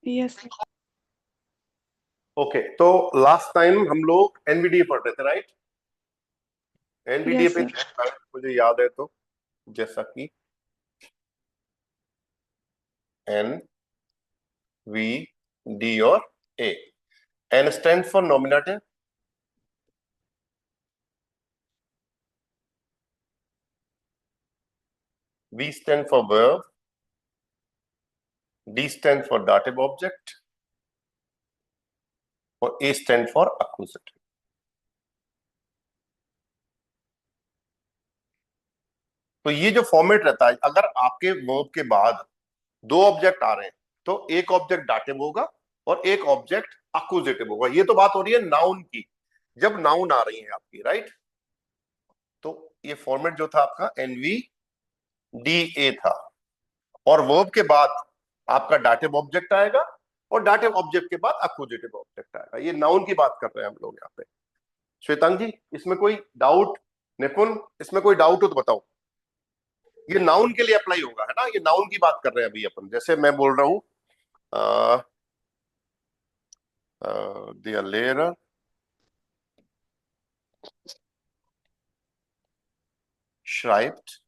Yes. Okay, तो last time हम लोग एनवीडीए पढ़ रहे थे, राइट? एनवीडीए यस पे सर। मुझे याद है तो, जैसा कि एन वी डी और A. N stand for nominative, V stand for verb, D stand for dative object और ए स्टैंड फॉर अक्यूजेटिव। तो ये जो फॉर्मेट रहता है, अगर आपके वर्ब के बाद दो ऑब्जेक्ट आ रहे हैं तो एक ऑब्जेक्ट डाटिव होगा और एक ऑब्जेक्ट अक्यूजेटिव होगा। ये तो बात हो रही है नाउन की, जब नाउन आ रही है आपकी, राइट? तो ये फॉर्मेट जो था आपका एनवी डी ए था, और वर्ब के बाद आपका डाटिव ऑब्जेक्ट आएगा और डाटिव ऑब्जेक्ट के बाद अक्यूजेटिव ऑब्जेक्ट आएगा। ये नाउन की बात कर रहे हैं हम लोग यहाँ पे। श्वेतांग जी, इसमें कोई डाउट? निपुण, इसमें कोई डाउट हो तो बताओ। ये नाउन के लिए अप्लाई होगा, है ना? ये नाउन की बात कर रहे हैं अभी अपन। जैसे मैं बोल रहा हूं देयर लेयर, schreibt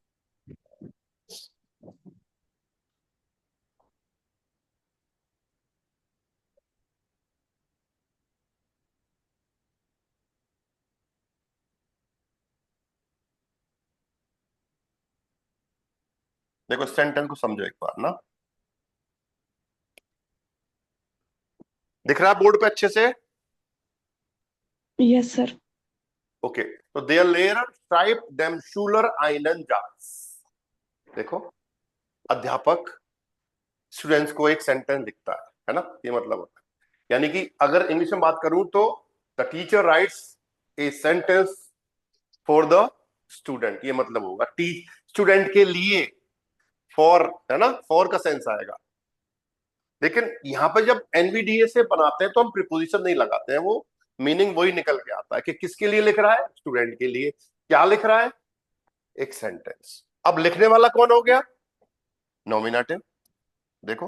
देखो सेंटेंस को समझो एक बार ना। दिख रहा है बोर्ड पे अच्छे से? Yes sir. ओके, तो देयर लेयर schreibt dem Schüler einen Satz। देखो, अध्यापक स्टूडेंट्स को एक सेंटेंस लिखता है ना? ये मतलब होता है, यानी कि अगर इंग्लिश में बात करूं तो the teacher writes a sentence for the student. ये मतलब होगा टीच स्टूडेंट के लिए, फॉर, है ना? फॉर का सेंस आएगा। लेकिन यहां पर जब एनवीडीए से बनाते हैं तो हम प्रीपोजिशन नहीं लगाते हैं, वो मीनिंग वही निकल के आता है कि किसके लिए लिख रहा है, स्टूडेंट के लिए। क्या लिख रहा है? एक सेंटेंस। अब लिखने वाला कौन हो गया? नॉमिनेटिव। देखो,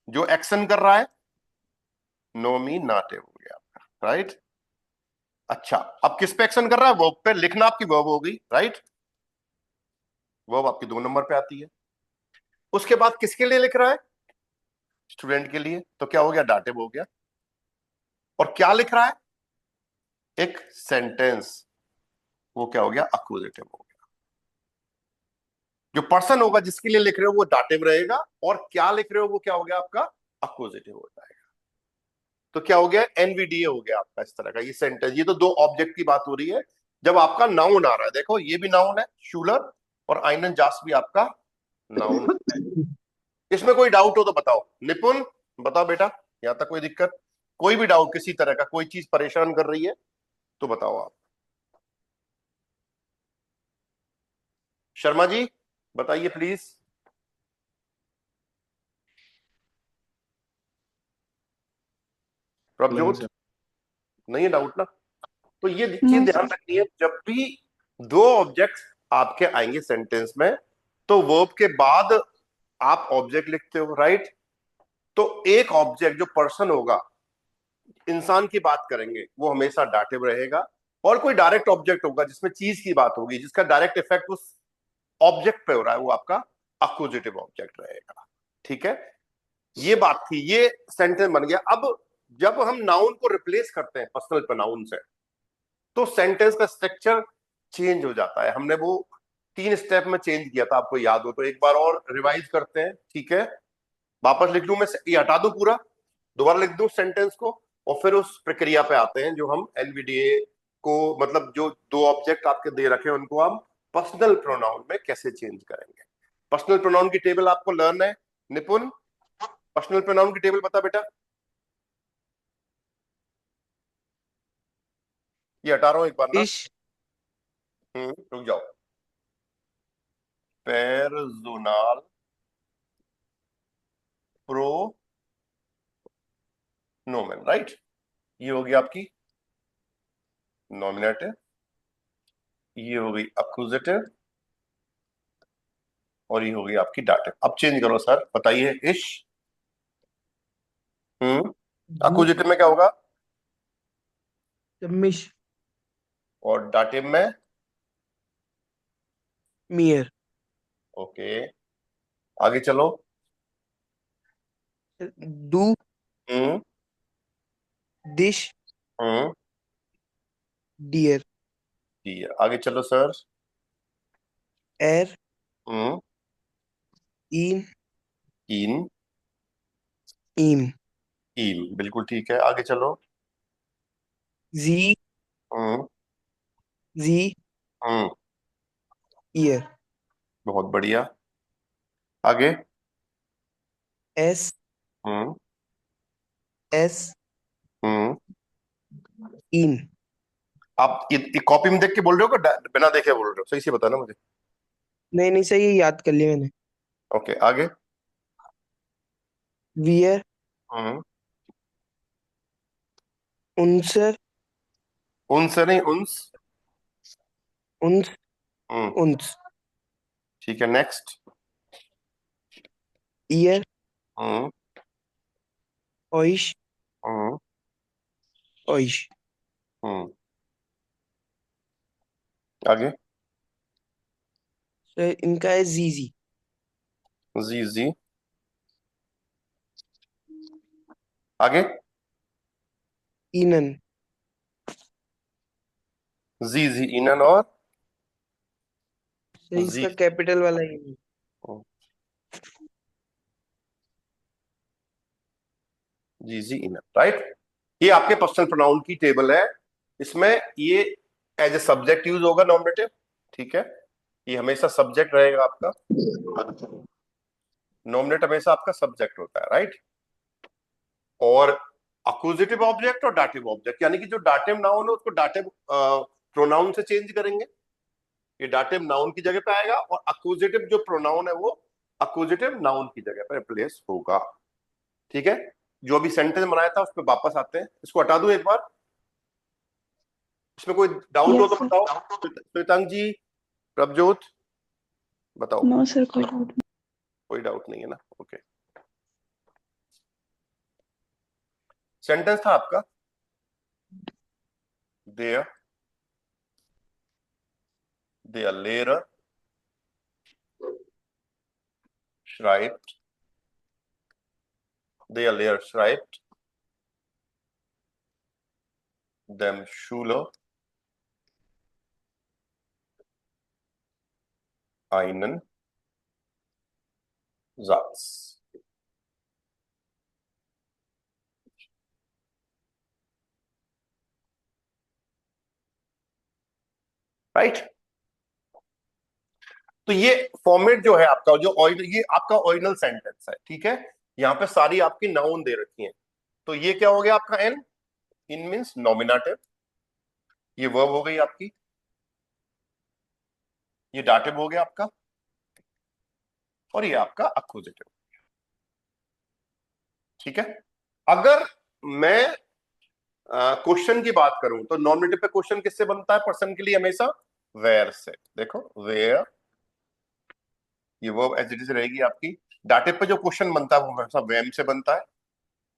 जो एक्शन कर रहा है नोमिनेटिव हो गया आपका, राइट? अच्छा, अब किस पे एक्शन कर रहा है? वर्ब पे। लिखना आपकी वर्ब हो गई, राइट? वर्ब आपकी 2 नंबर पे आती है। उसके बाद किसके लिए लिख रहा है? स्टूडेंट के लिए। तो क्या हो गया? डाटिव हो गया। और क्या लिख रहा है? एक सेंटेंस। वो क्या हो गया? अक्यूजेटिव हो गया। जो पर्सन होगा जिसके लिए लिख रहे हो वो डाटिव रहेगा, और क्या लिख रहे हो वो क्या हो गया आपका? अक्यूजेटिव हो जाएगा। तो क्या हो गया? एनवीडीए हो गया आपका इस तरह का ये सेंटेंस। ये तो दो ऑब्जेक्ट की बात हो रही है जब आपका नाउन आ रहा है। देखो, ये भी नाउन है शूलर, और आइनन जास भी आपका नाउन है। इसमें कोई डाउट हो तो बताओ। निपुण, बताओ बेटा, यहां तक कोई दिक्कत? कोई भी डाउट किसी तरह का, कोई चीज परेशान कर रही है तो बताओ आप। शर्मा जी, बताइए प्लीज। नहीं प्रभजोत, सर। नहीं है डाउट ना? तो ये नो चीज ध्यान सर। रखनी है, जब भी दो ऑब्जेक्ट्स आपके आएंगे सेंटेंस में तो वर्ब के बाद आप ऑब्जेक्ट लिखते हो, राइट? तो एक ऑब्जेक्ट जो पर्सन होगा, इंसान की बात करेंगे, वो हमेशा डाटिव रहेगा। और कोई डायरेक्ट ऑब्जेक्ट होगा जिसमें चीज की बात होगी, जिसका डायरेक्ट इफेक्ट उस ऑब्जेक्ट पे हो रहा है, वो आपका अक्यूजेटिव ऑब्जेक्ट रहेगा। ठीक है? ये बात थी, ये सेंटेंस बन गया। अब जब हम नाउन को रिप्लेस करते हैं पर्सनल प्रोनाउन से तो सेंटेंस का स्ट्रक्चर चेंज हो जाता है। हमने वो 3 स्टेप में चेंज किया था, आपको याद हो तो एक बार और रिवाइज करते हैं, ठीक है? वापस लिख लूं मैं, ये हटा दूं पूरा, दोबारा लिख दूं सेंटेंस को, और फिर उस प्रक्रिया पे आते हैं जो हम एनवीडीए को, मतलब जो दो ऑब्जेक्ट आपके दे रखे हैं उनको हम पर्सनल प्रोनाउन में कैसे चेंज करेंगे। पर्सनल प्रोनाउन की टेबल आपको लर्न है निपुण? पर्सनल प्रोनाउन की टेबल बता बेटा। ये हटा रहा हूं एक बार ना। इश। रुक जाओ। पेरजोनाल प्रोनोमेन, राइट? ये होगी आपकी नॉमिनेटिव, ये हो गई अक्यूजेटिव, और ये हो गई आपकी डाटिव। अब चेंज करो सर, बताइए। इश, दू, अक्यूजेटिव में क्या होगा? मिश, और डाटिव में? मियर, ओके, आगे चलो। दू, हम्म। दिश, हम्म। डियर, जी, आगे चलो सर। एर, हम्म। इन, इन। ईम, ईम, बिल्कुल ठीक है, आगे चलो। जी, हम्म। जी, हम्म। ईयर, बहुत बढ़िया, आगे। एस, हम्म। एस, हम्म। इन। आप ये कॉपी में देख के बोल रहे हो कि बिना देखे बोल रहे हो? सही से बताना मुझे। नहीं नहीं, सही है, याद कर लिया मैंने। ओके, आगे। वियर, हम्म। उनसर, उनसे नहीं, उन्स। उन्स, हम्म। उन्स, ठीक है, नेक्स्ट। ईयर, हम्म। ओइश, हम्म। ओइश। हम्म। आगे। तो इनका है जीजी, जी जी, आगे। इनन। जी जी, इनन, और? तो जी। इसका कैपिटल वाला इन। जी जी, इनन, राइट। ये आपके पर्सनल प्रोनाउन की टेबल है। इसमें ये एज ए सब्जेक्ट यूज होगा, नॉमिनेटिव। ठीक है, ये हमेशा सब्जेक्ट रहेगा आपका। नॉमिनेट हमेशा आपका सब्जेक्ट होता है, राइट। और अक्यूजेटिव ऑब्जेक्ट और डाटिव ऑब्जेक्ट, यानी कि जो डाटिव नाउन है उसको डाटिव प्रोनाउन से चेंज करेंगे। ये डाटिव नाउन की जगह पे आएगा, और अक्यूजेटिव जो प्रोनाउन है वो अक्यूजेटिव नाउन की जगह पे रिप्लेस होगा। ठीक है, जो अभी सेंटेंस बनाया था उस पर वापस आते हैं। इसको हटा दूं एक बार? इसमें कोई डाउट हो यस तो सर। बताओ। श्वेतांग जी, प्रभजोत, बताओ। नो सर, कोई डाउट कोई डाउट नहीं है ना? ओके, सेंटेंस था आपका, देयर देयर लेयर schreibt, der Lehrer schreibt dem Schüler einen Satz। Right. तो ये फॉर्मेट जो है आपका, जो ये आपका ओरिजिनल सेंटेंस है, ठीक है। यहाँ पे सारी आपकी नाउन दे रखी हैं। तो ये क्या हो गया आपका? एन। इन मीन्स नॉमिनेटिव। ये वर्ब हो गई आपकी। ये डाटिव हो गया आपका। और ये आपका अक्यूजेटिव। ठीक है। अगर मैं क्वेश्चन की बात करूं तो नॉमिनेटिव पे क्वेश्चन किससे बनता है पर्सन के लिए? हमेशा वेयर से। देखो, वेयर, ये वर्ब एज इट इज रहेगी आपकी। डाटिव पे जो क्वेश्चन बनता है वो हमेशा वेम से बनता है।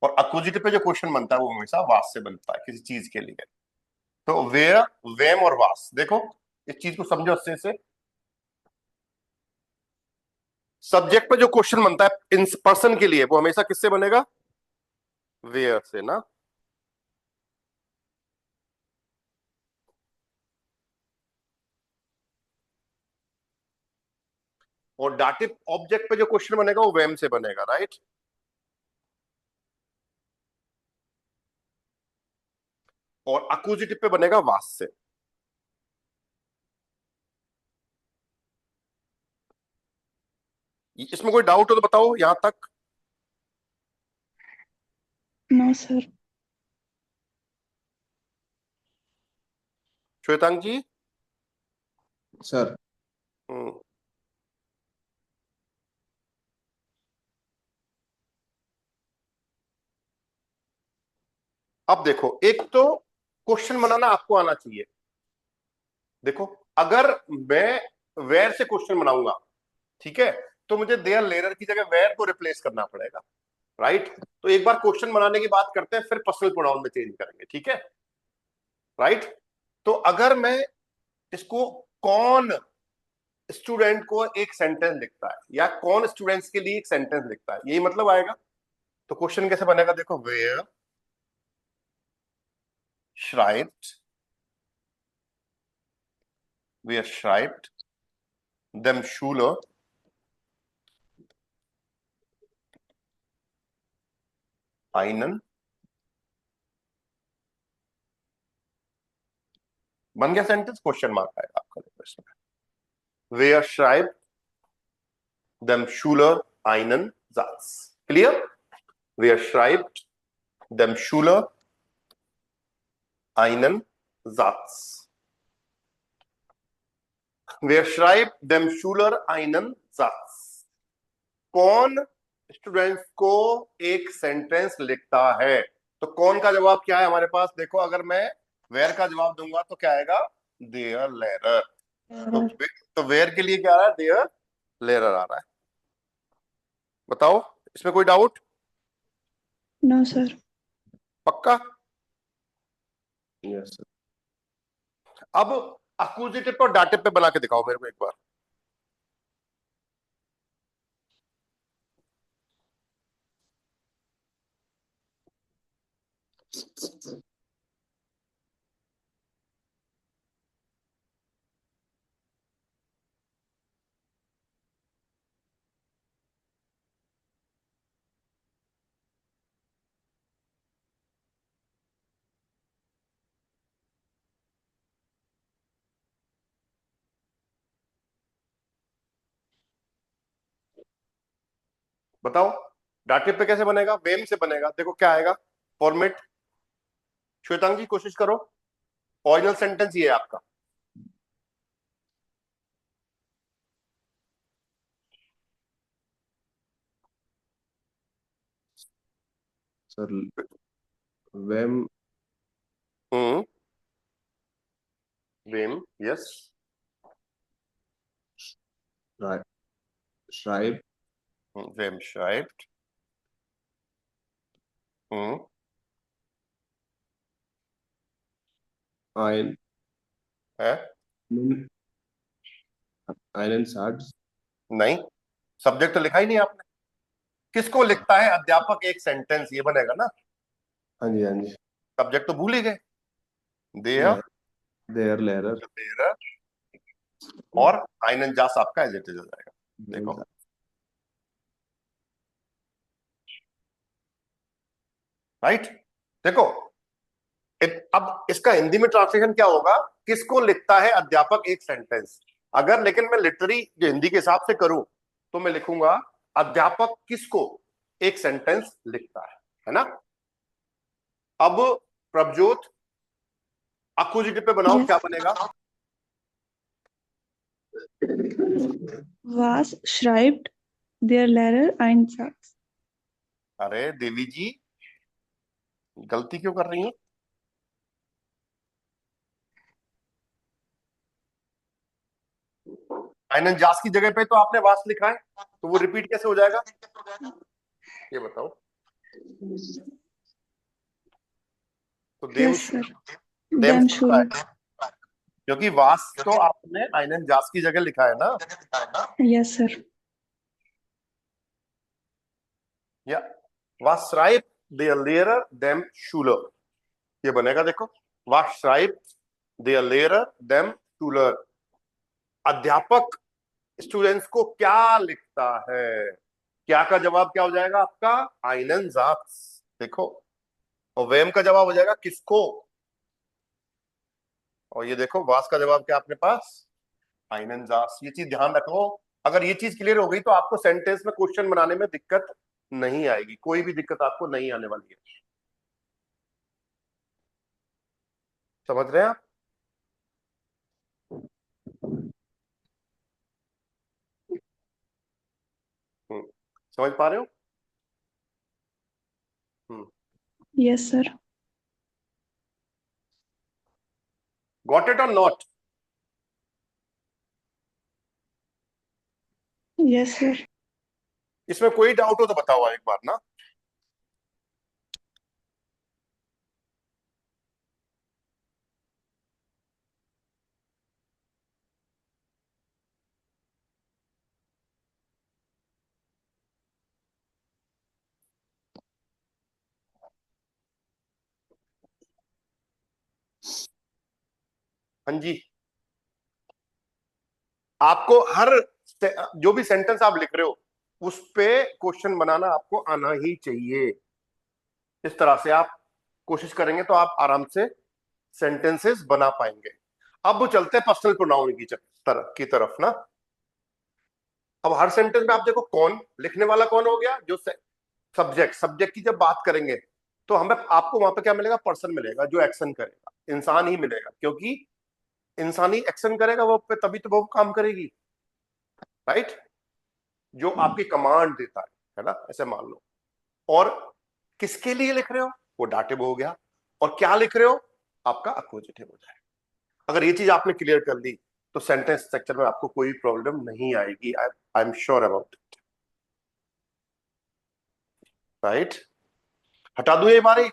और अक्यूजिटिव पे जो क्वेश्चन बनता है वो हमेशा वास से बनता है, किसी चीज के लिए। तो वेयर, वेम और वास, देखो इस चीज को समझो अच्छे से। सब्जेक्ट पे जो क्वेश्चन बनता है इन पर्सन के लिए वो हमेशा किससे बनेगा? वेयर से ना। और डाटिव ऑब्जेक्ट पे जो क्वेश्चन बनेगा वो वेम से बनेगा, राइट। और अक्यूजिटिव पे बनेगा वास से। इसमें कोई डाउट हो तो बताओ यहां तक। No sir. Shwetang ji. Sir. हम्म। अब देखो, एक तो क्वेश्चन बनाना आपको आना चाहिए। देखो, अगर मैं वेयर से क्वेश्चन बनाऊंगा, ठीक है, तो मुझे देयर लेयर की जगह वेयर को रिप्लेस करना पड़ेगा। राइट। तो एक बार क्वेश्चन बनाने की बात करते हैं, फिर पर्सनल प्रोनाउन में चेंज करेंगे, ठीक है? राइट। तो अगर मैं इसको, कौन स्टूडेंट को एक सेंटेंस लिखता है, या कौन स्टूडेंट्स के लिए एक सेंटेंस लिखता है, यही मतलब आएगा। तो क्वेश्चन कैसे बनेगा, देखो, where schreibt wer schreibt dem Schüler einen, बन गया सेंटेंस, क्वेश्चन मार्क आएगा आपका देखो इसमें। wer schreibt dem Schüler einen Satz, clear? wer schreibt dem Schüler einen Satz, wer schreibt dem Schüler einen Satz, कौन स्टूडेंट्स को एक सेंटेंस लिखता है। तो कौन का जवाब क्या है हमारे पास, देखो, अगर मैं वेयर का जवाब दूंगा तो क्या आएगा, देयर लेयर। तो वेयर के लिए क्या आ रहा है, देयर लेयर आ रहा है। बताओ, इसमें कोई डाउट? No sir. पक्का? Yes, sir. अब अक्यूजेटिव और डाटिव पे बना के दिखाओ मेरे को एक बार। बताओ, डाटिव पे कैसे बनेगा, वेम से बनेगा। देखो क्या आएगा फॉर्मेट, श्वेतांगी कोशिश करो, ओरिजिनल सेंटेंस ये है आपका। Sir, when वेम, यस। schreibt वेम schreibt ein, है einen Satz, नहीं, सब्जेक्ट तो लिखा ही नहीं आपने। किसको लिखता है अध्यापक एक सेंटेंस, ये बनेगा ना। हाँ जी, हाँ जी, सब्जेक्ट तो भूल ही गए, देयर their letter, लेयर, और आइनन जास आपका एज इट इज हो जाएगा। देखो, राइट। देखो, अब इसका हिंदी में ट्रांसलेशन क्या होगा, किसको लिखता है अध्यापक एक सेंटेंस। अगर लेकिन मैं लिटरली जो हिंदी के हिसाब से करूं तो मैं लिखूंगा अध्यापक किसको एक सेंटेंस लिखता है ना। अब प्रभजोत, अक्यूजेटिव पे बनाओ, Yes. क्या बनेगा? Was schreibt der Lehrer einen Satz? अरे देवी जी, गलती क्यों कर रही हैं? आइनन जास की जगह पे तो आपने वास लिखा है, तो वो रिपीट कैसे हो जाएगा, ये बताओ। तो them Yes, sir. Them Dem Schule. क्योंकि वास तो आपने आइनन जास की जगह लिखा है ना। Yes, sir. या was schreibt der Lehrer dem Schüler, ये बनेगा। देखो, was schreibt der Lehrer dem Schüler, अध्यापक स्टूडेंट्स को क्या लिखता है। क्या का जवाब क्या हो जाएगा आपका, आइनन जास। देखो, और वेम का जवाब हो जाएगा किसको, और ये देखो वास का जवाब क्या अपने पास, आइनन जास। ये चीज ध्यान रखो, अगर ये चीज क्लियर हो गई तो आपको सेंटेंस में क्वेश्चन बनाने में दिक्कत नहीं आएगी, कोई भी दिक्कत आपको नहीं आने वाली है। समझ रहे हैं आप? समझ पा रहे हो? Yes, sir. गॉट इट और नॉट? Yes, sir. इसमें कोई डाउट हो तो बताओ एक बार ना। हाँ जी, आपको हर जो भी सेंटेंस आप लिख रहे हो उस पे क्वेश्चन बनाना आपको आना ही चाहिए। इस तरह से आप कोशिश करेंगे तो आप आराम से सेंटेंसेस बना पाएंगे। अब वो चलते हैं पर्सनल प्रोनाउन की तरफ ना। अब हर सेंटेंस में आप देखो, कौन लिखने वाला कौन हो गया, जो सब्जेक्ट, सब्जेक्ट की जब बात करेंगे तो हमें आपको वहां पे क्या मिलेगा, पर्सन मिलेगा जो एक्शन करेगा, इंसान ही मिलेगा, क्योंकि इंसान ही एक्शन करेगा वो पे, तभी तो वो काम करेगी, राइट। जो आपकी कमांड देता है ना, ऐसे मान लो। और किसके लिए लिख रहे हो, वो डाटिव हो गया, और क्या लिख रहे हो, आपका अक्वजिटिव हो जाएगा। अगर ये चीज आपने क्लियर कर ली तो सेंटेंस स्ट्रक्चर में आपको कोई प्रॉब्लम नहीं आएगी। I am sure about it, right. हटा दूं ये बारी,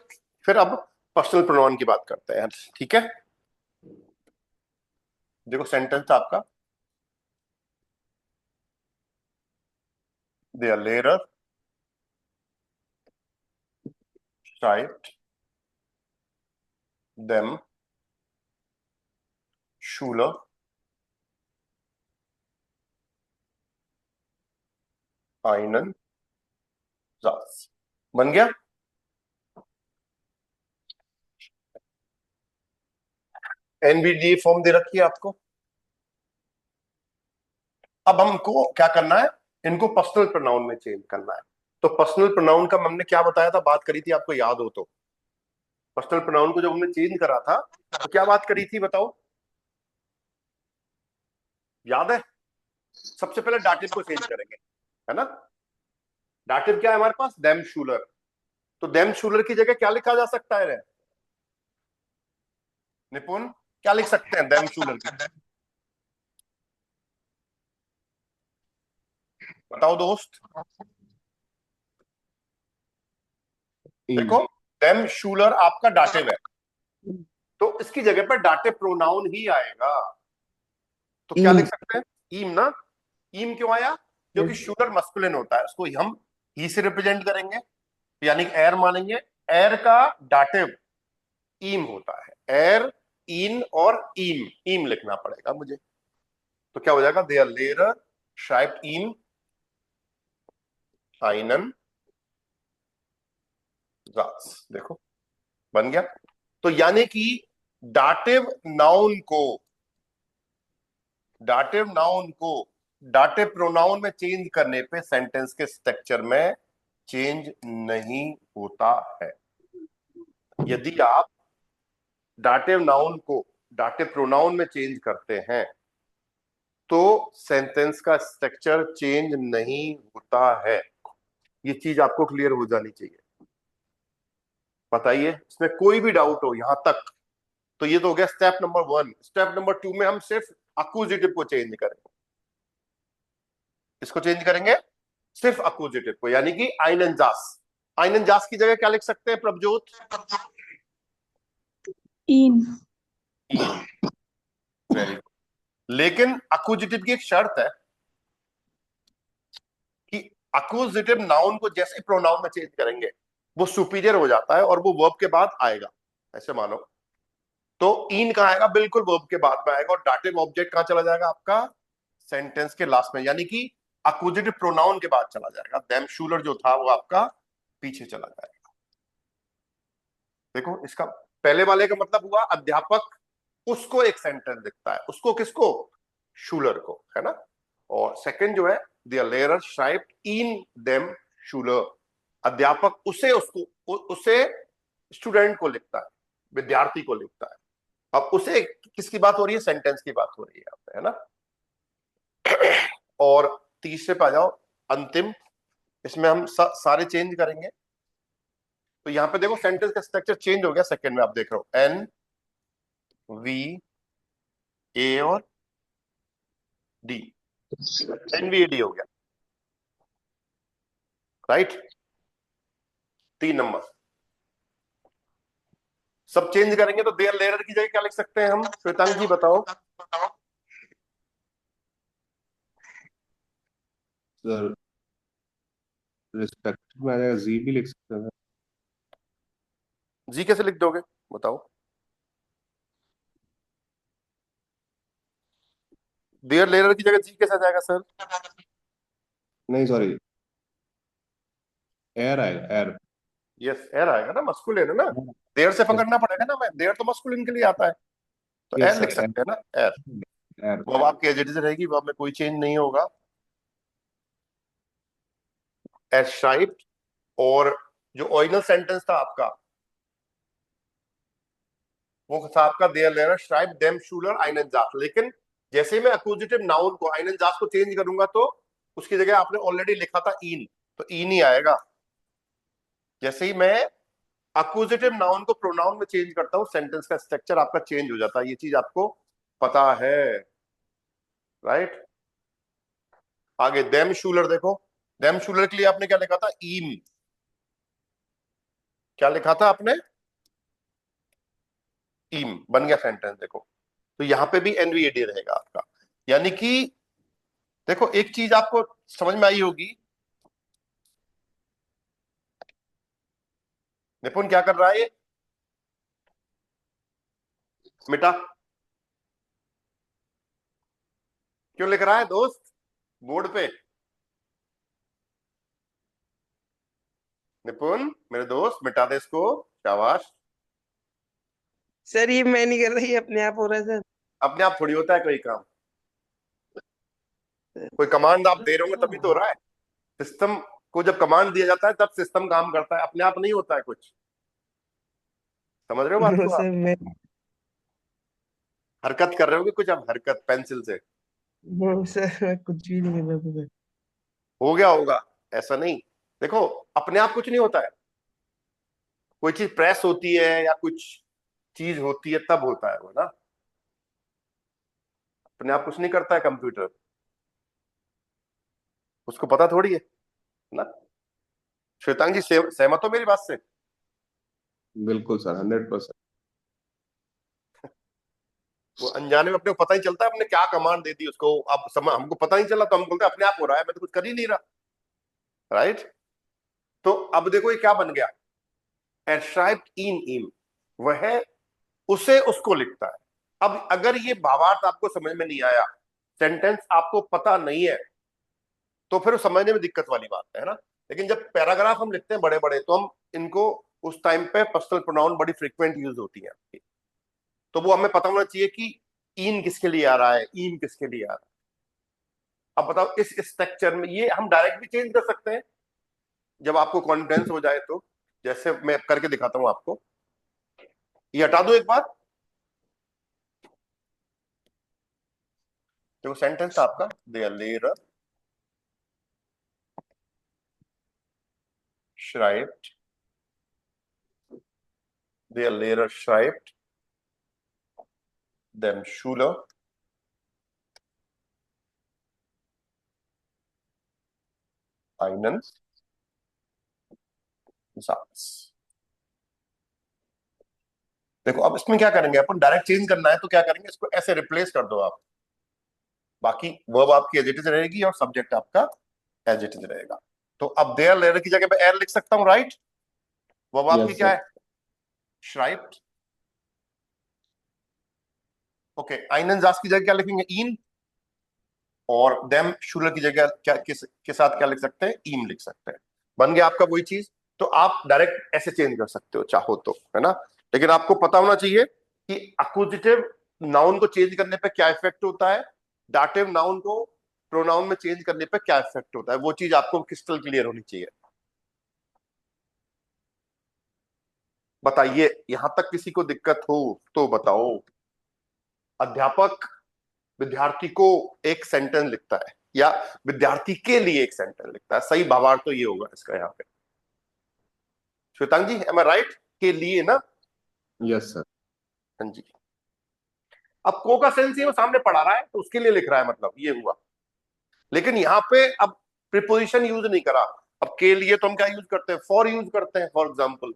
फिर अब पर्सनल प्रोनाउन की बात करते हैं, ठीक है। देखो सेंटेंस था आपका, they are layer, right, them, शूलर, आइनन, जास। बन गया। एनवीडी फॉर्म दे रखी है आपको। अब हमको क्या करना है, इनको पर्सनल प्रोनाउन में चेंज करना है। तो पर्सनल प्रोनाउन का हमने क्या बताया था, बात करी थी, आपको याद हो तो। पर्सनल प्रोनाउन को जब हमने चेंज करा था तो क्या बात करी थी, बताओ, याद है। सबसे पहले डाटिव को चेंज करेंगे, है ना। डाटिव क्या है हमारे पास, देम शूलर। तो देम शूलर की जगह क्या लिखा जा सकता है रे निपुण, क्या लिख सकते हैं देम शूलर की, बताओ दोस्त। देखो, देम शूलर आपका डाटिव है, तो इसकी जगह पर डाटिव प्रोनाउन ही आएगा। तो क्या लिख इन। सकते हैं, ईम ना। ईम क्यों आया, क्योंकि शूलर मस्कुलिन होता है, उसको हम ही से रिप्रेजेंट करेंगे, यानी एयर मानेंगे। एयर का डाटिव ईम होता है, एयर, इन और ईम, ईम लिखना पड़ेगा मुझे। तो क्या हो जाएगा, दे आर लेयर, शाइप ईम, आइनन, जास। देखो बन गया। तो यानी कि डाटिव नाउन को, डाटिव नाउन को डाटिव प्रोनाउन में चेंज करने पे सेंटेंस के स्ट्रक्चर में चेंज नहीं होता है। यदि आप डाटिव नाउन को डाटिव प्रोनाउन में चेंज करते हैं तो सेंटेंस का स्ट्रक्चर चेंज नहीं होता है। ये चीज आपको क्लियर हो जानी चाहिए। बताइए, इसमें कोई भी डाउट हो यहां तक। तो ये तो हो गया स्टेप नंबर 1। स्टेप नंबर 2 में हम सिर्फ अक्यूजिटिव को चेंज करेंगे। इसको चेंज करेंगे, सिर्फ अक्यूजिटिव को, यानी कि आइनन जास। आइनन जास की जगह क्या लिख सकते हैं Prabhjot, In. In. Very good. लेकिन अक्यूजिटिव की एक शर्त है कि अक्यूजिटिव नाउन को जैसे प्रोनाउन में चेंज करेंगे वो सुपीरियर हो जाता है और वो वर्ब के बाद आएगा। ऐसे मानो तो इन कहां आएगा, बिल्कुल वर्ब के बाद में आएगा, और डाटिव ऑब्जेक्ट कहां चला जाएगा आपका, सेंटेंस के लास्ट में, यानी कि अक्यूजिटिव प्रोनाउन के बाद चला जाएगा। देम शूलर जो था वो आपका पीछे चला जाएगा। देखो, इसका पहले वाले का मतलब हुआ अध्यापक उसको एक सेंटेंस दिखता है, उसको किसको, शूलर को, है ना। और सेकंड जो है, द लेयर शाइप्ड इन देम शूलर, अध्यापक उसे, उसको, उसे स्टूडेंट को लिखता है, विद्यार्थी को लिखता है। अब उसे किसकी बात हो रही है, सेंटेंस की बात हो रही है यहाँ पे, है ना। और तीसरे पे आ जाओ, अंतिम। इसमें हम सारे चेंज करेंगे। तो यहां पे देखो सेंटेंस का स्ट्रक्चर चेंज हो गया। सेकंड में आप देख रहे हो एन वी ए और डी, एनवीडी हो गया, राइट। 3 नंबर सब चेंज करेंगे तो देयर लेयर की जगह क्या लिख सकते हैं हम, श्वेतांग जी बताओ। सर रिस्पेक्ट में आ जाएगा, जी भी लिख सकते हैं। जी कैसे लिख दोगे बताओ। देयर लेयर की जगह जी कैसे आ जाएगा सर? नहीं सॉरी, एयर आएगा, एयर। यस, एयर आएगा ना, मस्कुलिन है ना, देयर से यस, पकड़ना पड़ेगा ना, मैं देयर तो मस्कुलिन के लिए आता है, तो यस एयर लिख सर, सकते हैं ना, एयर। एयर। वो अब आपकी एज इट इज रहेगी, वो में कोई चेंज नहीं होगा, एज शाइप्ड। और जो ओरिजिनल सेंटेंस था आपका, वो था आपका देयर लेयर श्राइब देम शूलर आइनन जास, लेकिन जैसे ही मैं अक्यूजेटिव नाउन को आइनन जास को चेंज करूंगा तो उसकी जगह आपने ऑलरेडी लिखा था इन, तो इन ही आएगा। जैसे ही मैं अक्यूजेटिव नाउन को प्रोनाउन में चेंज करता हूं, सेंटेंस का स्ट्रक्चर आपका चेंज हो जाता है, ये चीज आपको पता है, राइट? आगे देम शूलर देखो, देम शूलर के लिए आपने क्या लिखा था? ईम। क्या लिखा था आपने? ईम बन गया सेंटेंस, देखो। तो यहां पे भी एनवीएडी रहेगा आपका, यानी कि देखो एक चीज आपको समझ में आई होगी, निपुण क्या कर रहा है ये? मिटा क्यों लिख रहा है दोस्त बोर्ड पे? निपुण मेरे दोस्त, मिटा दे इसको, शाबाश। सर ये मैं नहीं कर रहा, ये अपने आप हो रहा है सर। अपने आप थोड़ी होता है कोई काम, कोई कमांड आप दे रहे होंगे तभी तो हो रहा है। सिस्टम को जब कमांड दिया जाता है तब सिस्टम काम करता है, अपने आप नहीं होता है कुछ। समझ रहे हो बात नो को आप? सर मैं, हरकत कर रहे होगे कुछ आप, हरकत पेंसिल से। नो सर मैं कुछ भी नहीं कर रहा था सर। हो गया होगा, ऐसा नहीं। देखो अपने आप कुछ नहीं होता है, कोई चीज प्रेस होती है या कुछ चीज होती है तब होता है वो ना, अपने आप कुछ नहीं करता है कंप्यूटर, उसको पता थोड़ी है ना। श्वेतांग जी सहमत हो मेरी बात से? बिल्कुल सर, 100%। वो अनजाने में अपने को पता ही चलता है अपने क्या कमांड दे दी उसको, अब समय हमको पता नहीं चला तो हम बोलते हैं अपने आप हो रहा है, मैं तो कुछ कर ही नहीं रहा, राइट? तो अब देखो ये क्या बन गया, एस्ट्राइप्ड इन इम, वह उसे उसको लिखता है। अब अगर ये भावार्थ आपको समझ में नहीं आया, सेंटेंस आपको पता नहीं है, तो फिर समझने में दिक्कत वाली बात है ना। लेकिन जब पैराग्राफ हम लिखते हैं बड़े बड़े, तो हम इनको उस टाइम पे पर्सनल प्रोनाउन बड़ी फ्रीक्वेंट यूज होती है, तो वो हमें पता होना चाहिए कि इन किसके लिए आ रहा है, ईम किसके लिए आ रहा है। अब बताओ इस स्ट्रक्चर में ये हम डायरेक्ट भी चेंज कर सकते हैं जब आपको कॉन्फिडेंस हो जाए तो, जैसे मैं करके दिखाता हूं आपको। ये हटा दो एक बार, देखो सेंटेंस था आपका, दे layer schreibt, der Lehrer schreibt dem Schüler einen Satz। देखो अब इसमें क्या करेंगे अपन, डायरेक्ट चेंज करना है तो क्या करेंगे, इसको ऐसे रिप्लेस कर दो आप, बाकी वर्ब आपकी एज इट इज रहेगी और सब्जेक्ट आपका एज इट इज रहेगा। तो अब देयर लेयर की जगह पे एर लिख सकता हूं, राइट? वर्ब आपकी यस क्या सर। है? श्राइप्ड। ओके, आइनन जास की जगह क्या लिखेंगे? इन। और देम शूलर की जगह क्या किस के साथ क्या लिख सकते हैं? ईम लिख सकते हैं। बन गया आपका वही चीज। तो आप डायरेक्ट ऐसे चेंज कर सकते हो चाहो तो, है ना। लेकिन आपको पता होना चाहिए कि अक्यूजिटिव नाउन को चेंज करने पे क्या इफेक्ट होता है, डाटिव नाउन को प्रोनाउन में चेंज करने पे क्या इफेक्ट होता है, वो चीज आपको क्रिस्टल क्लियर होनी चाहिए। बताइए, यहां तक किसी को दिक्कत हो तो बताओ। अध्यापक विद्यार्थी को एक सेंटेंस लिखता है या विद्यार्थी के लिए एक सेंटेंस लिखता है, सही भावार्थ तो ये होगा इसका यहाँ पे। श्वेतांग जी एम आई राइट? के लिए ना? Yes sir. हाँ जी। अब को का सेंस ये वो सामने पढ़ा रहा है तो उसके लिए लिख रहा है, मतलब ये हुआ। लेकिन यहाँ पे अब प्रीपोजिशन यूज नहीं करा। अब के लिए तो हम क्या यूज करते हैं? फॉर यूज करते हैं फॉर एग्जाम्पल।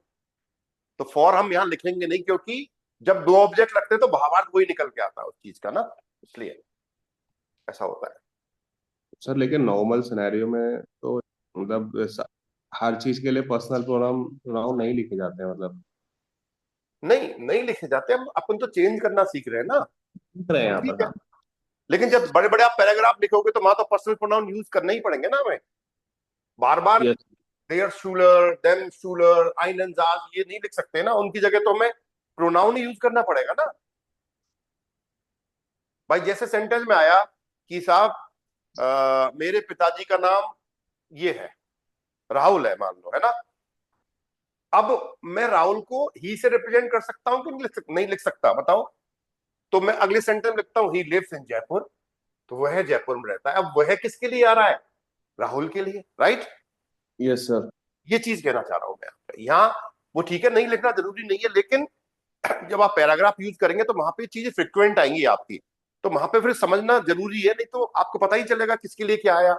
तो फॉर हम यहाँ लिखेंगे नहीं, क्योंकि जब दो ऑब्जेक्ट लगते हैं तो भावार्थ वही निकल के आता है उस चीज का ना, इसलिए ऐसा होता है। सर लेकिन नॉर्मल सिनेरियो में तो मतलब हर चीज के लिए पर्सनल प्रोनाउन प्रोनाउन नहीं लिखे जाते हैं, मतलब नहीं नहीं लिखे जाते, हम अपन तो चेंज करना सीख रहे हैं ना। लिख रहे हैं तो यहाँ ठीक पर, है, हाँ। लेकिन जब बड़े बड़े आप पैराग्राफ लिखोगे तो वहां तो पर्सनल प्रोनाउन यूज करने ही पड़ेंगे ना हमें, बार बार यस। देयर शूलर, देम शूलर, आइनन जाज ये नहीं लिख सकते ना, उनकी जगह तो हमें प्रोनाउन ही यूज करना पड़ेगा ना भाई। जैसे सेंटेंस में आया कि साहब मेरे पिताजी का नाम ये है, राहुल है मान लो, है ना। अब मैं राहुल को ही से रिप्रेजेंट कर सकता हूं कि नहीं लिख सकता बताओ। तो मैं अगले सेंटेंस में लिखता हूं ही लिव्स इन जयपुर, तो वह जयपुर में रहता है। अब वह किसके लिए आ रहा है, राहुल के लिए, राइट। Yes sir. ये चीज कहना चाह रहा हूं मैं आपको। यहाँ वो ठीक है, नहीं लिखना जरूरी नहीं है, लेकिन जब आप पैराग्राफ यूज करेंगे तो वहां पे चीजें फ्रिक्वेंट आएंगी आपकी, तो वहां पे फिर समझना जरूरी है, नहीं तो आपको पता ही चलेगा किसके लिए क्या आया।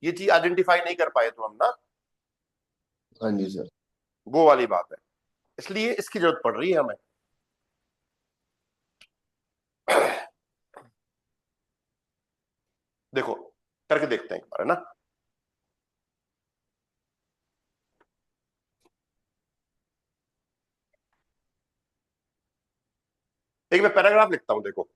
ये चीज आइडेंटिफाई नहीं कर पाए तो हम ना, हाँ जी सर। वो वाली बात है, इसलिए इसकी जरूरत पड़ रही है हमें। देखो करके देखते हैं एक बार, है ना। एक मैं पैराग्राफ लिखता हूं, देखो।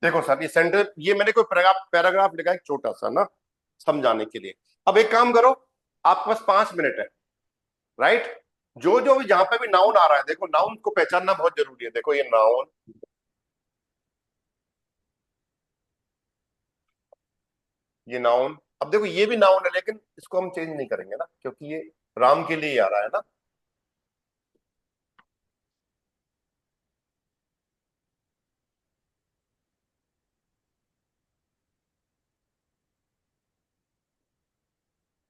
देखो सर, ये सेंटेंस, ये मैंने कोई पैराग्राफ पैराग्राफ लिखा है छोटा सा ना, समझाने के लिए। अब एक काम करो, आपके पास 5 मिनट है, राइट। जो जो भी जहां पे भी नाउन आ रहा है, देखो नाउन को पहचानना बहुत जरूरी है। देखो ये नाउन, ये नाउन। अब देखो ये भी नाउन है, लेकिन इसको हम चेंज नहीं करेंगे ना, क्योंकि ये राम के लिए ही आ रहा है ना।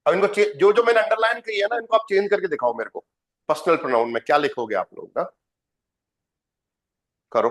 अब इनको जो जो मैंने अंडरलाइन की है ना, इनको आप चेंज करके दिखाओ मेरे को। पर्सनल प्रोनाउन में क्या लिखोगे आप लोग ना, करो।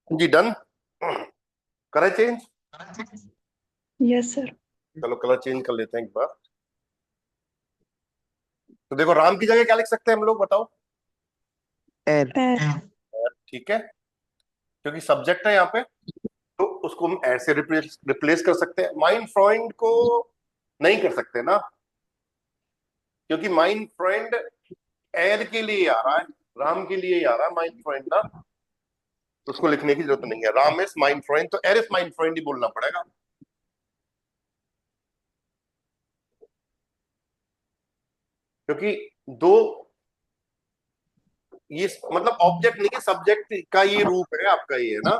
जी डन। करें चेंज? Yes, sir. चलो कलर चेंज कर लेते हैं एक बार। तो देखो राम की जगह क्या लिख सकते हैं हम लोग, बताओ। एर। Air. ठीक है, क्योंकि सब्जेक्ट है यहाँ पे, तो उसको हम ऐसे रिप्लेस रिप्लेस कर सकते हैं। माइन फ्रेंड को नहीं कर सकते ना, क्योंकि माइन फ्रेंड एर के लिए आ रहा है, राम के लिए आ रहा है माइन फ्रेंड ना, तो उसको लिखने की जरूरत नहीं है। राम इज माइन फ्रेंड, तो एर इज माइन फ्रेंड ही बोलना पड़ेगा। क्योंकि दो, ये मतलब ऑब्जेक्ट नहीं है, सब्जेक्ट का ये रूप है आपका, ये है ना,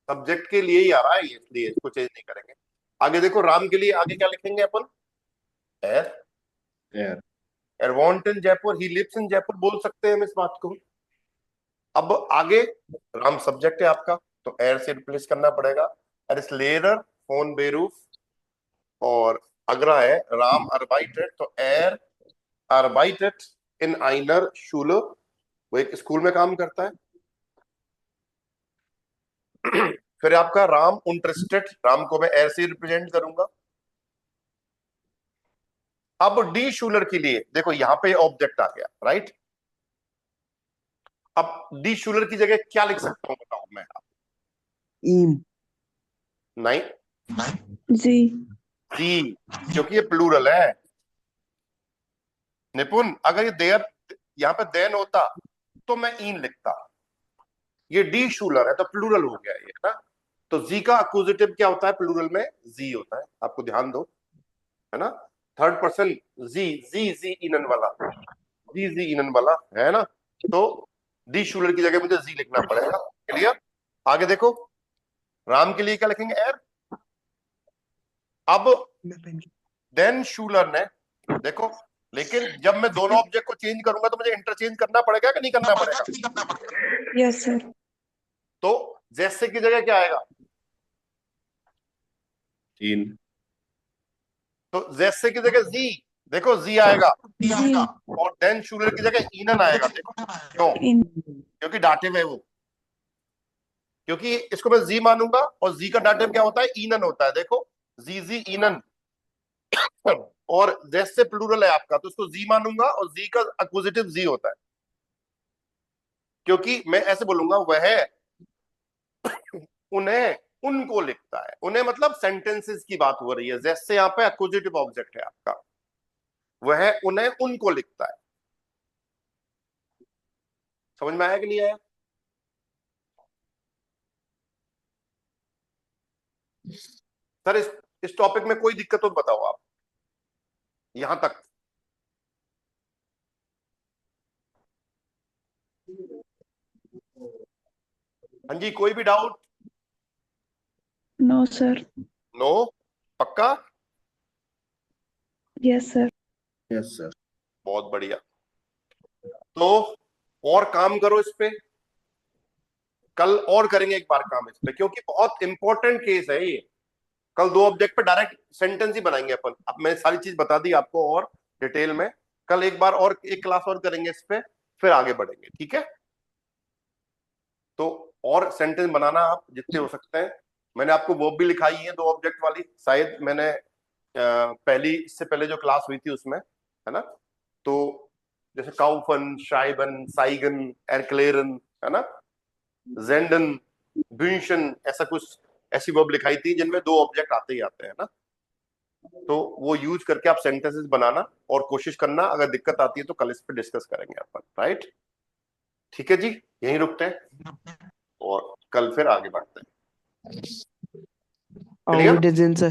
सब्जेक्ट के लिए ही आ रहा है ये, इसलिए इसको चेंज नहीं करेंगे। आगे देखो, राम के लिए आगे क्या लिखेंगे अपन? एर। एयर। एर वॉन्ट इन Jaipur, he lives in Jaipur बोल सकते हैं हम इस बात को। अब आगे राम सब्जेक्ट है आपका, तो एर से रिप्लेस करना पड़ेगा। एर इज लेयर फोन बेरूफ, और अगला है राम arbeitet, तो एर arbeitet इन आइनर शूलो, वो एक स्कूल में काम करता है। फिर आपका राम इंटरेस्टेड, राम को मैं एर से रिप्रेजेंट करूंगा। अब डी शूलर के लिए देखो, यहां पे ऑब्जेक्ट आ गया, राइट। अब डी शूलर की जगह क्या लिख सकता हूं बताओ मैं? ईम। नहीं, जी। दी, क्योंकि ये प्लूरल है निपुण। अगर ये देयर यहाँ पे देन होता तो मैं इन लिखता, ये डी शूलर है तो प्लूरल हो गया ये ना। तो जी का अक्यूजेटिव क्या होता है प्लूरल में? जी होता है, आपको ध्यान दो, है ना। थर्ड पर्सन जी, जी इनन वाला, जी इनन वाला है ना। तो डी शूलर की जगह मुझे जी लिखना पड़ेगा। क्लियर? आगे देखो, राम के लिए क्या लिखेंगे? एर। अब देन शूलर ने, देखो, लेकिन जब मैं दोनों ऑब्जेक्ट को चेंज करूंगा तो मुझे इंटरचेंज करना पड़ेगा कि नहीं करना पड़ेगा? Yes sir. तो जैसे की जगह क्या आएगा? इन। तो जैसे की जगह जी, देखो जी आएगा, जी। और देन शूलर की जगह इनन आएगा। देखो क्यों? इन। क्योंकि डाटिव है वो, क्योंकि इसको मैं जी मानूंगा और जी का डाटिव क्या होता है? इनन होता है। देखो जी इनन, और जैसे प्लूरल है आपका तो उसको जी मानूंगा और जी का अक्विजिटिव जी होता है, क्योंकि मैं ऐसे बोलूंगा वह उन्हें उनको लिखता है। उन्हें मतलब सेंटेंसेस की बात हो रही है, जैसे यहाँ पे अक्विजिटिव ऑब्जेक्ट है आपका, वह उन्हें उनको लिखता है। समझ में आया कि नहीं आया? सर इस टॉपिक में कोई दिक्कत हो तो बताओ आप, यहां तक। हाँ जी, कोई भी डाउट? No sir. नो? पक्का? Yes sir. Yes sir. बहुत बढ़िया। तो और काम करो इस पे, कल और करेंगे एक बार काम इस पे, क्योंकि बहुत इंपॉर्टेंट केस है ये। कल दो ऑब्जेक्ट पे डायरेक्ट सेंटेंस ही बनाएंगे अपन। अब मैंने सारी चीज बता दी आपको और डिटेल में। कल एक बार और एक क्लास और करेंगे इस पे, फिर आगे बढ़ेंगे, ठीक है? तो और सेंटेंस बनाना आप जितने हो सकते हैं। मैंने आपको वो भी लिखाई है दो ऑब्जेक्ट वाली, शायद मैंने पहली, इससे पहले जो क्लास हुई थी उसमें, है ना। तो जैसे काउफन, शाइबन, साइगन, एरक्लेरन, है ना, जेंडन, ब्यूशन, ऐसा कुछ, ऐसी वर्ब लिखाई थी जिनमें दो ऑब्जेक्ट आते ही आते हैं ना। तो वो यूज करके आप सेंटेंसेस बनाना और कोशिश करना। अगर दिक्कत आती है तो कल इस पे डिस्कस करेंगे अपन, राइट? ठीक है जी, यहीं रुकते हैं और कल फिर आगे बढ़ते हैं। How clear? it is in, sir?